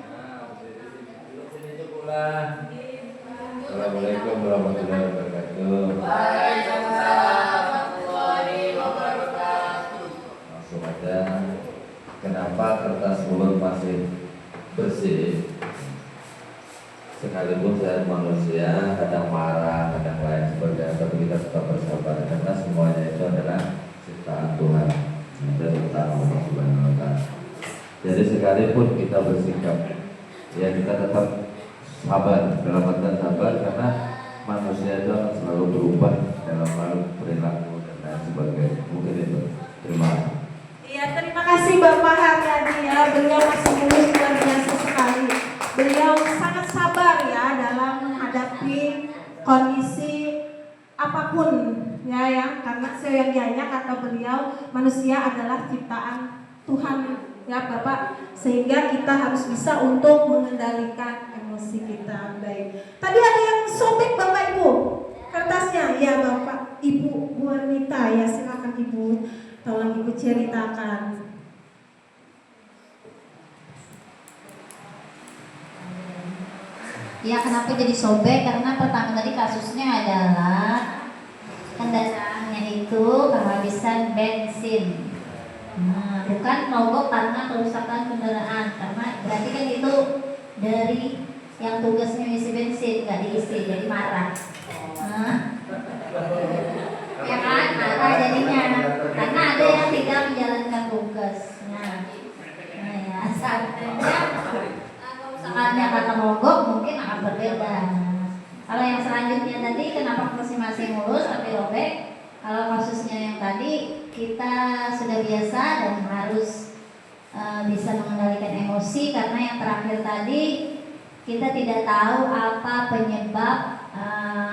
Assalamualaikum warahmatullahi wabarakatuh. Waalaikumsalam warahmatullahi wabarakatuh. Langsung aja. Kenapa kertas mulut masih bersih? Sekalipun saya manusia, kadang marah, kadang lain sebagainya, tapi kita tetap bersabar karena semuanya itu adalah ciptaan Tuhan dan ciptaan Allah Subhanahu wa Ta'ala. Jadi sekalipun kita bersikap, ya kita tetap sabar, dalam artian sabar karena manusia itu akan selalu berubah dalam hal perilaku dan lain sebagainya. Mungkin itu. Terima kasih. Iya, terima kasih Bapak Haryadi ya. Beliau masih mulus luar biasa sekali. Beliau sangat sabar ya dalam menghadapi kondisi apapun ya, karena seyogyanya kata beliau manusia adalah ciptaan Tuhan ya Bapak, sehingga kita harus bisa untuk mengendalikan emosi kita. Baik. Tadi ada yang sobek Bapak Ibu kertasnya ya Bapak Ibu Bu Anita ya, silakan Ibu, tolong Ibu ceritakan. Ya, kenapa jadi sobek? Karena pertama tadi kasusnya adalah kendaraannya itu kehabisan bensin. Nah, bukan mogok karena kerusakan kendaraan, karena berarti kan itu dari yang tugasnya isi bensin nggak diisi, jadi marah. Nah, ya kan, marah jadinya karena ada yang tidak menjalankan tugas. Nah ya saatnya kerusakannya kata mogok mungkin akan berbeda. Kalau yang selanjutnya tadi kenapa masing-masing mulus tapi robek? Kalau kasusnya yang tadi kita sudah biasa dan harus bisa mengendalikan emosi, karena yang terakhir tadi kita tidak tahu apa penyebab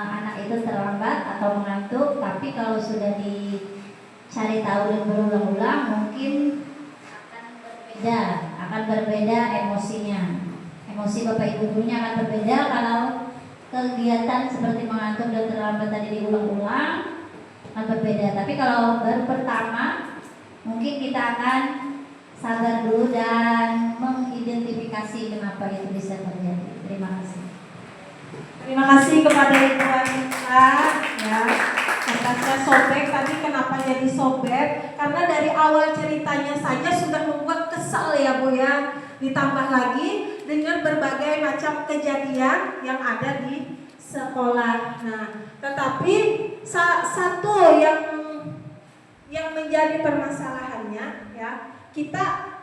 anak itu terlambat atau mengantuk, tapi kalau sudah dicari tahu dan berulang-ulang mungkin akan berbeda. akan berbeda emosinya. Emosi Bapak Ibu gurunya akan berbeda kalau kegiatan seperti mengantuk dan terlambat tadi diulang-ulang akan berbeda. Tapi kalau baru pertama mungkin kita akan sabar dulu dan mengidentifikasi kenapa itu bisa terjadi. Terima kasih. Terima kasih kepada Ibu Anita ya. Kertasnya sobek, tadi kenapa jadi sobek? Karena dari awal ceritanya saja sudah membuat kesal ya Bu ya. Ditambah lagi dengan berbagai macam kejadian yang ada di sekolah. Nah, tetapi satu yang menjadi permasalahannya ya, kita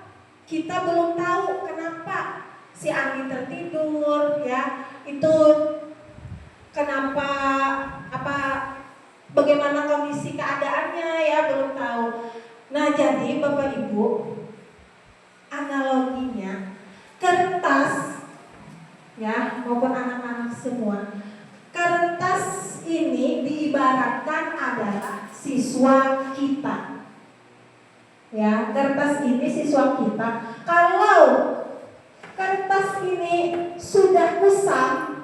belum tahu kenapa si Ani tertidur ya. Itu kenapa, bagaimana kondisi keadaannya ya, belum tahu. Nah, jadi Bapak Ibu, analoginya kertas ya, maupun anak-anak semua, kertas ini diibaratkan adalah siswa kita ya. Kertas ini siswa kita. Kalau kertas ini sudah kusam,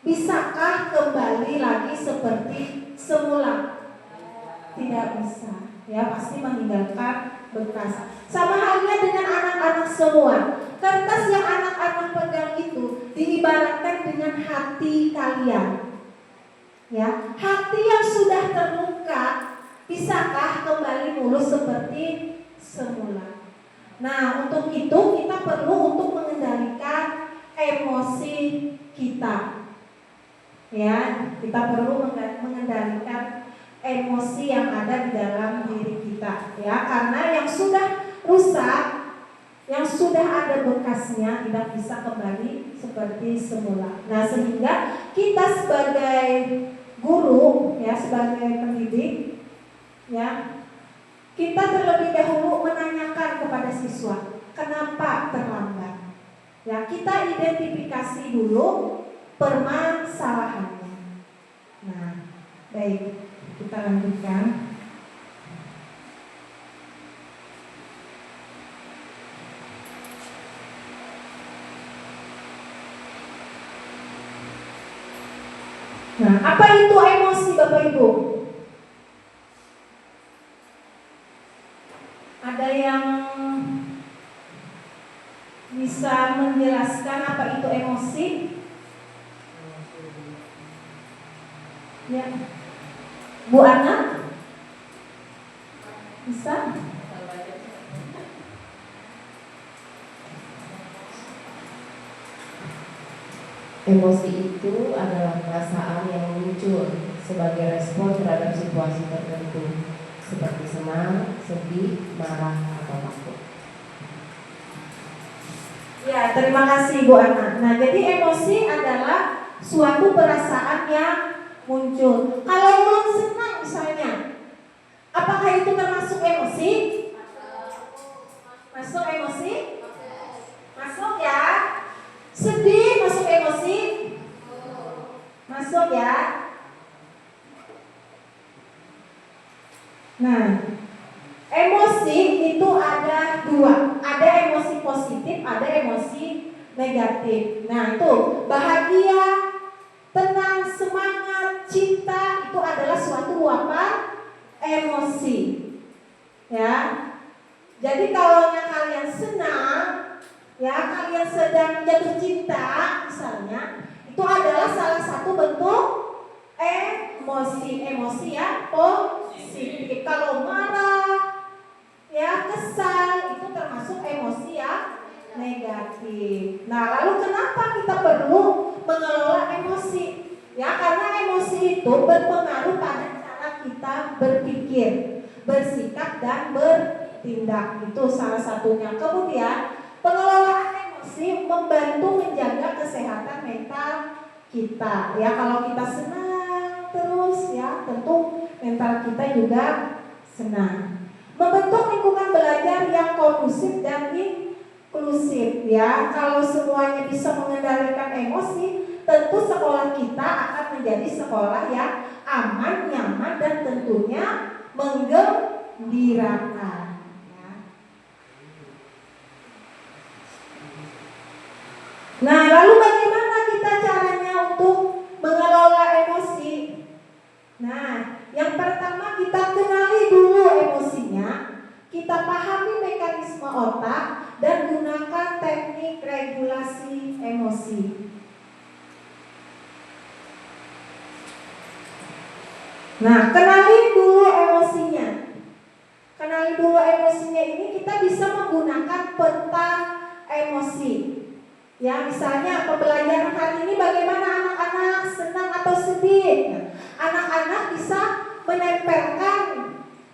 bisakah kembali lagi seperti semula? Tidak bisa ya, pasti meninggalkan bekas. Sama halnya dengan anak-anak semua. Kertas yang anak-anak pegang itu diibaratkan dengan hati kalian ya. Hati yang sudah terluka, bisakah kembali mulus seperti semula? Nah, untuk itu kita perlu untuk mengendalikan emosi kita ya. Kita perlu mengendalikan emosi yang ada di dalam diri kita ya, karena yang sudah rusak, yang sudah ada bekasnya, tidak bisa kembali seperti semula. Nah, sehingga kita sebagai guru ya, sebagai pendidik ya, kita terlebih dahulu menanyakan kepada siswa kenapa terlambat ya. Kita identifikasi dulu permasalahannya. Nah, baik, kita lanjutkan. Nah, apa itu emosi Bapak Ibu? Ada yang bisa menjelaskan apa itu emosi? Ya, Bu Ana, bisa? Emosi itu adalah perasaan yang muncul sebagai respon terhadap situasi tertentu, seperti senang, sedih, marah, atau takut. Ya, terima kasih Bu Ana. Nah, jadi emosi adalah suatu perasaan yang muncul. Kalau belum senang misalnya, apakah itu termasuk emosi? Masuk emosi? Masuk ya. Sedih masuk emosi? Masuk ya. Nah, emosi itu ada dua. Ada emosi positif, ada emosi negatif. Nah, itu bahagia, tenang, semangat, cinta, itu adalah suatu luapan emosi. Ya. Jadi kalau kalian senang, ya, kalian sedang jatuh cinta misalnya, itu adalah salah satu bentuk emosi ya, positif. Kalau marah, ya, kesal, itu termasuk emosi yang negatif. Nah, lalu kenapa kita perlu mengelola emosi? Ya, karena emosi itu berpengaruh pada cara kita berpikir, bersikap, dan bertindak. Itu salah satunya. Kemudian pengelolaan emosi membantu menjaga kesehatan mental kita. Ya, kalau kita senang terus ya, tentu mental kita juga senang. Membentuk lingkungan belajar yang kondusif dan inklusif ya. Kalau semuanya bisa mengendalikan emosi, tentu sekolah kita akan menjadi sekolah yang aman, nyaman, dan tentunya menggembirakan. emosinya, kita pahami mekanisme otak dan gunakan teknik regulasi emosi. Nah, kenali dulu emosinya. Kenali dulu emosinya ini kita bisa menggunakan peta emosi. Ya, misalnya pembelajaran hari ini bagaimana anak-anak senang atau sedih. Nah, anak-anak bisa menempelkan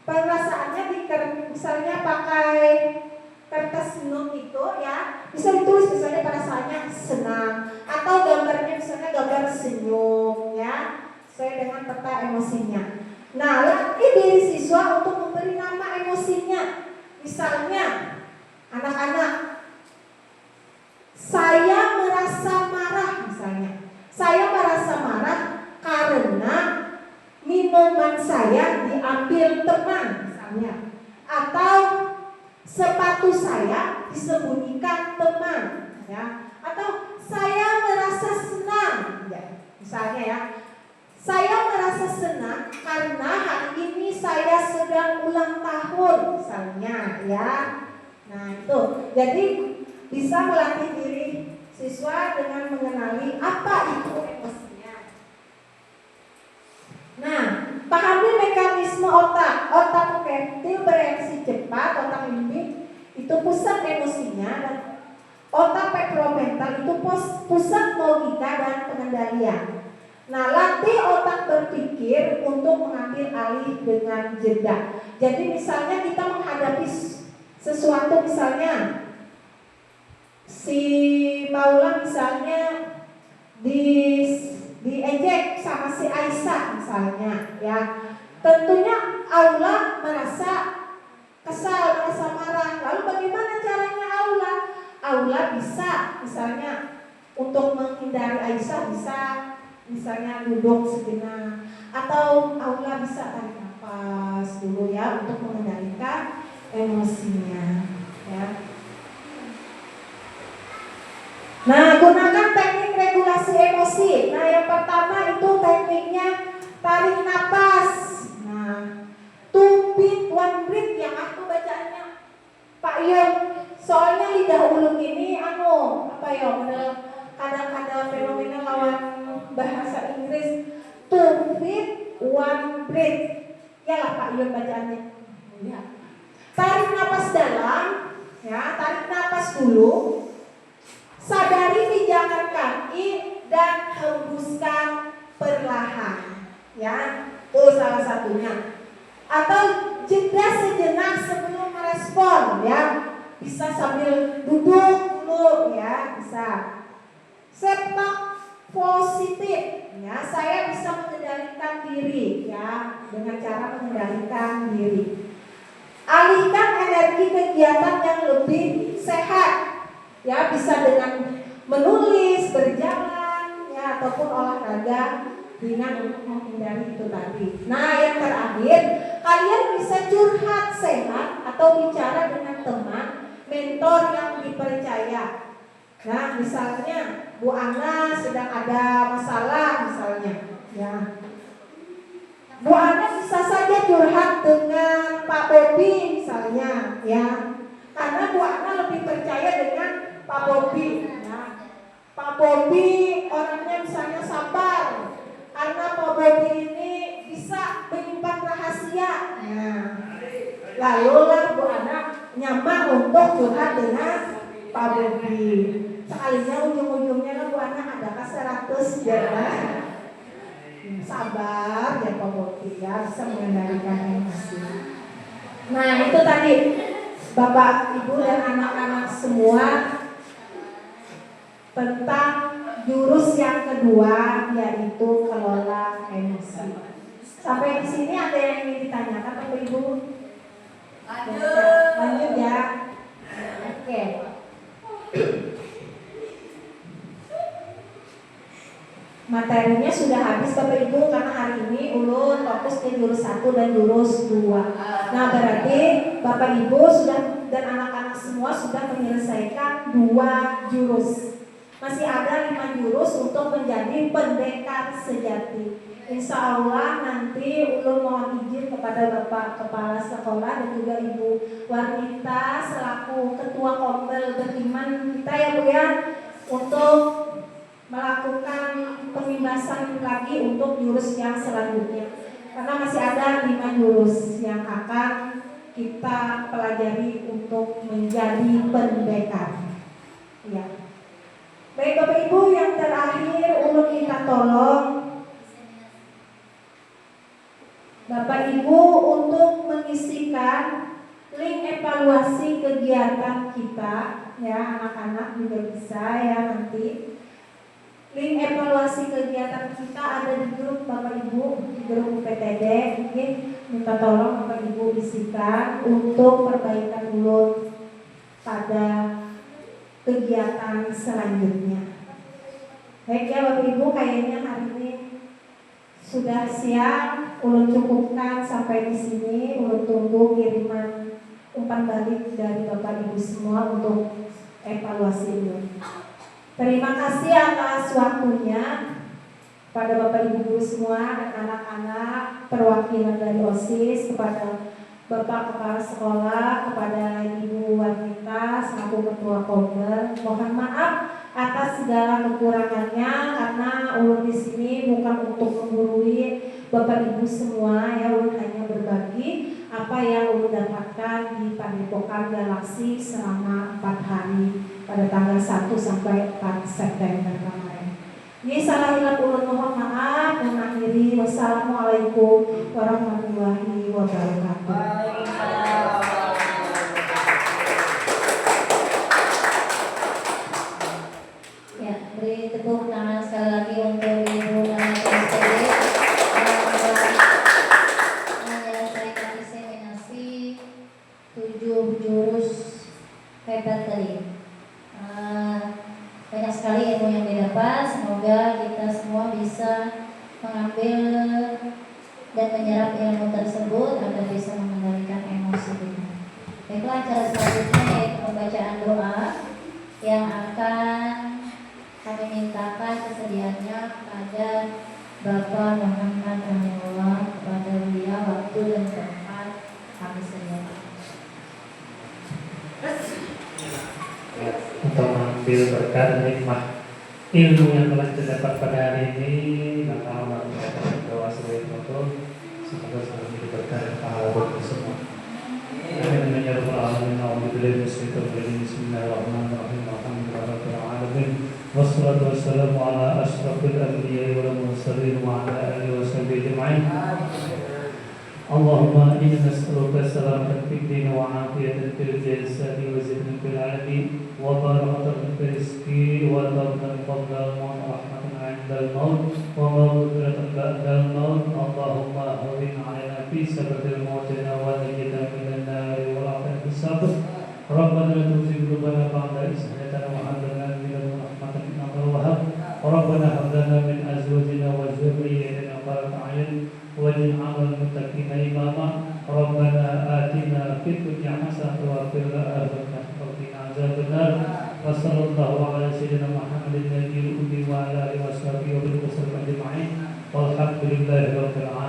perasaannya di misalnya pakai kertas note itu ya, bisa ditulis misalnya perasaannya senang atau gambarnya misalnya gambar senyum ya, sesuai dengan peta emosinya. Nah, latih diri siswa untuk memberi nama emosinya. Misalnya anak-anak, saya merasa marah misalnya. Saya merasa marah karena minuman saya diambil teman misalnya, atau sepatu saya disembunyikan teman ya, atau saya merasa senang ya, misalnya ya, saya merasa senang karena hari ini saya sedang ulang tahun misalnya ya. Nah itu, jadi bisa melatih diri siswa dengan mengenali apa itu emosinya. Nah, pahami mekanisme otak. Otak reptil bereaksi cepat, otak limbik itu pusat emosinya, dan otak prefrontal itu pusat logika dan pengendalian. Nah, latih otak berpikir untuk mengambil alih dengan jeda. Jadi misalnya kita menghadapi sesuatu, misalnya si Paula misalnya diejek sama si Aisyah misalnya ya, tentunya Aula merasa kesal, merasa marah. Lalu bagaimana caranya Aula? Aula bisa misalnya untuk menghindari Aisyah bisa misalnya duduk sejenak, atau Aula bisa tarik nafas dulu ya untuk mengendalikan emosinya ya. Nah, gunakan teknik regulasi emosi. Nah, yang pertama itu tekniknya tarik napas. Nah, 2 beat 1 breath yang aku bacanya Pak Yon. Soalnya lidah ulung ini apa ya, kadang-kadang fenomena lawan bahasa Inggris. 2 beat 1 breath. Yalah Pak Yon bacaannya. Ya. Tarik napas dalam, ya, tarik napas dulu. Sadari pijakan kaki dan hembuskan perlahan, ya, itu salah satunya. Atau jeda sejenak sebelum merespon, ya, bisa sambil duduk dulu, ya, bisa. Self-talk positif, ya, saya bisa mengendalikan diri, ya, dengan cara mengendalikan diri. Alihkan energi kegiatan yang lebih sehat. Ya, bisa dengan menulis, berjalan, ya, ataupun olahraga ringan untuk menghindari itu tadi. Nah, yang terakhir, kalian bisa curhat sehat atau bicara dengan teman, mentor yang dipercaya. Nah, misalnya Bu Ana sedang ada masalah misalnya, ya. Bu Ana bisa saja curhat dengan Pak Bobi misalnya, ya. Karena Bu Ana lebih percaya dengan Pak Bobi, ya. Pak Bobi orangnya misalnya sabar, karena Pak Bobi ini bisa menyimpan rahasia. Nah, lalu Bu Ana nyaman untuk curhat dengan Pak Bobi. Sekalinya ujung-ujungnya Bu Ana ada 100 ya. Sabar ya Pak Bobi, ya, bisa mengendalikan emosi. Nah, itu tadi Bapak, Ibu, dan anak-anak semua tentang jurus yang kedua, yaitu kelola emosi. Sampai di sini ada yang ingin ditanyakan Bapak Ibu? Lanjut ya. Oke. Materinya sudah habis Bapak Ibu, karena hari ini ulun fokus ke jurus 1 dan jurus 2. Nah, berarti Bapak Ibu sudah dan anak-anak semua sudah menyelesaikan 2 jurus. Masih ada 5 jurus untuk menjadi pendekar sejati. Insya Allah nanti ulun mohon izin kepada Bapak Kepala Sekolah dan juga Ibu Warnita selaku Ketua Kombel Beriman kita ya Bu ya, untuk melakukan pembebasan lagi untuk jurus yang selanjutnya, karena masih ada 5 jurus yang akan kita pelajari untuk menjadi pendekar. Ya. Baik Bapak Ibu, yang terakhir ulun minta tolong Bapak Ibu untuk mengisikan link evaluasi kegiatan kita, ya anak-anak juga bisa ya nanti. Link evaluasi kegiatan kita ada di grup Bapak Ibu, di grup UPTD. Mungkin minta tolong Bapak Ibu isikan untuk perbaikan ulun pada kegiatan selanjutnya. Baik ya Bapak Ibu, kayaknya hari ini sudah siap, ulun cukupkan sampai di sini. Ulun tunggu kiriman umpan balik dari Bapak Ibu semua untuk evaluasi ulun. Terima kasih atas waktunya pada Bapak Ibu guru semua dan anak-anak perwakilan dari OSIS, kepada Bapak Kepala Sekolah, kepada Ibu Wanita selaku Ketua Kombel. Mohon maaf atas segala kekurangannya, karena ulun di sini bukan untuk menggurui Bapak Ibu semua ya, ulun hanya berbagi apa yang ulun dapatkan di Padepokan Galaksi selama 4 hari pada tanggal 1 sampai 4 September kemarin. Ini salah hilap ulun mohon maaf, dan akhiri wassalamualaikum warahmatullahi wabarakatuh. Ya, beri tepuk tangan sekali lagi untuk Ibu Nana SPD yang telah menyelesaikan diseminasi 7 jurus hebat tadi. Banyak sekali ilmu yang didapat. Semoga kita semua bisa mengambil dan menyerap ilmu tersebut agar bisa mengendalikan emosi kita. Baiklah, cara selanjutnya yaitu pembacaan doa yang akan kami mintakan kesediaannya kepada Bapak Muhammad Rahimahullah, kepada beliau waktu dan tempat kami sediakan. Untuk mengambil berkat hikmah ilmu yang telah didapat pada hari ini, maka Allah berdoa sebagai penutup, semoga selalu berkat pahala bagi semua. Amin ya rabbal alamin. A'udzubillahi minasyaitonir rajim. Bismillahirrahmanirrahim. Alhamdulillahirabbil alamin. Wassalatu wassalamu ala asyrafil anbiya'i wal mursalin wa ala alihi washabihi ajma'in. Allahumma inna nas'aluka salamatan fid din wa 'afiyatan fil jasadi wa zidna fil 'ilmi wa barakatan fil rizqi wa tawbatan qabla al-maut wa rahmatan 'inda al-maut wa maghfiratan ba'da al-maut. Allahumma hawwin 'alaina fi sabatil mautina wa najjina minan nari wa la'afina fis sabr. Rabbana la tuzigh qulubana ba'da idh hadaytana wa hab lana min ladunka rahmatan innaka antal wahhab. Rabbana hab lana min azwajina wa dhurriyyatina qurrata a'yun waj'alna lil muttaqina imama. Rabbana atina fid dunya hasanatan wa fil akhirati hasanatan wa qina adzabannar. Wa sallallahu ala sayyidina Muhammadin nabiyil ummi wa ala alihi washabihi wa sallam ajma'in. Walhamdulillahi rabbil alamin.